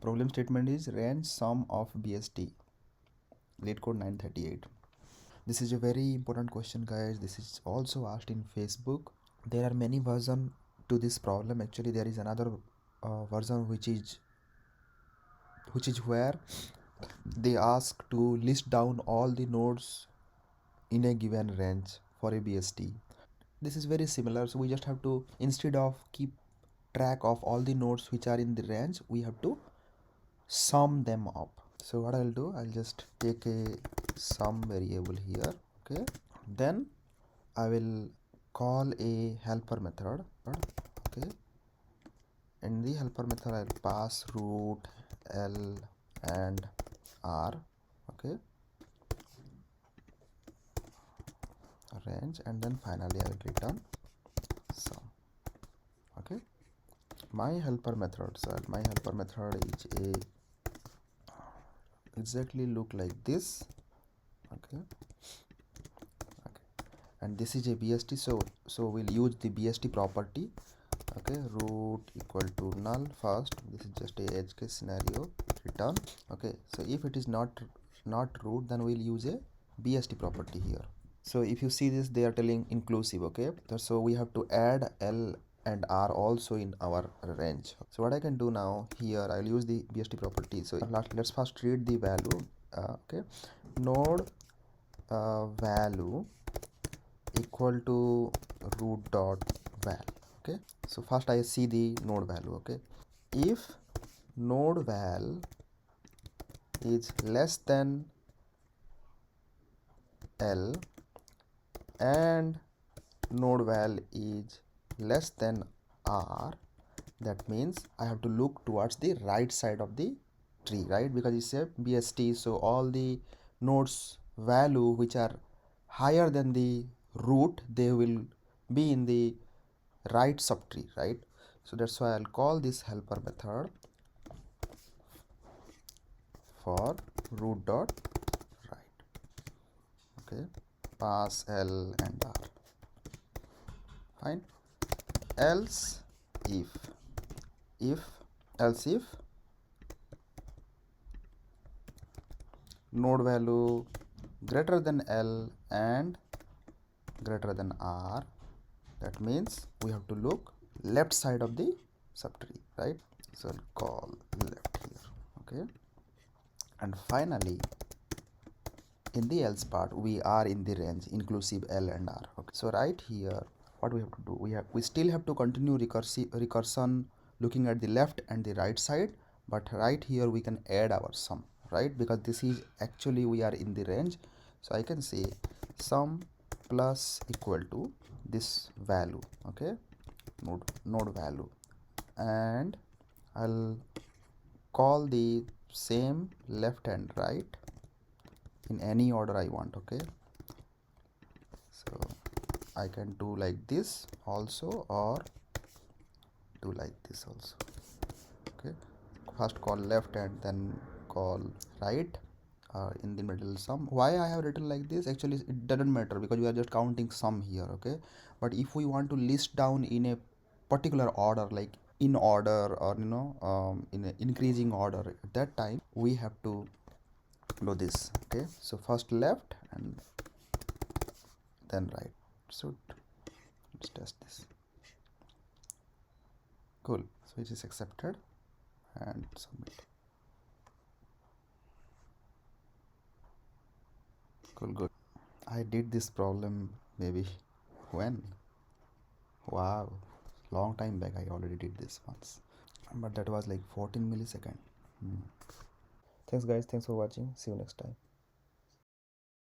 problem statement is range sum of BST, Leetcode 938. This is a very important question, guys. This is also asked in Facebook. There are many versions to this problem. Actually, there is another version which is where they ask to list down all the nodes in a given range for a BST. This is very similar, so we just have to, instead of keep track of all the nodes which are in the range, we have to sum them up. So what I'll do, I'll just take a sum variable here. Okay, then I will call a helper method. Okay, in the helper method I'll pass root, L and R. Okay, range, and then finally I will return sum. Okay, my helper method is a exactly look like this. Okay, and this is a BST, so we'll use the BST property. Okay, root equal to null first. This is just a edge case scenario, return. Okay, so if it is not root, then we'll use a BST property here. So if you see this, they are telling inclusive. Okay, so we have to add L and R also in our range. So what I can do now here, I'll use the BST property. So let's first read the value. Okay, node value equal to root dot val. Okay, so first I see the node value. Okay, if node val is less than L and node val is less than R, that means I have to look towards the right side of the tree, right? Because it's a BST, so all the nodes value which are higher than the root, they will be in the right subtree, right? So that's why I'll call this helper method for root dot right. Okay, pass L and R. Fine. Else if node value greater than L and greater than R, that means we have to look left side of the subtree, right? So I'll call left here. Okay, and finally in the else part we are in the range inclusive L and R. Okay, so right here what we have to do, we still have to continue recursion looking at the left and the right side, but right here we can add our sum, right? Because this is actually we are in the range, so I can say sum plus equal to this value. Okay, node value, and I'll call the same left and right in any order I want. Okay, so I can do like this also, or do like this also. Okay, first call left and then call right, in the middle sum. Why I have written like this, actually it doesn't matter because we are just counting sum here. Okay, but if we want to list down in a particular order, like in order, or in an increasing order, at that time we have to do this. Okay, so first left and then right. So let's test this. Cool, so it is accepted and submit. Cool, good. I did this problem maybe when, wow, long time back. I already did this once, but that was like 14 millisecond. Thanks guys, thanks for watching. See you next time.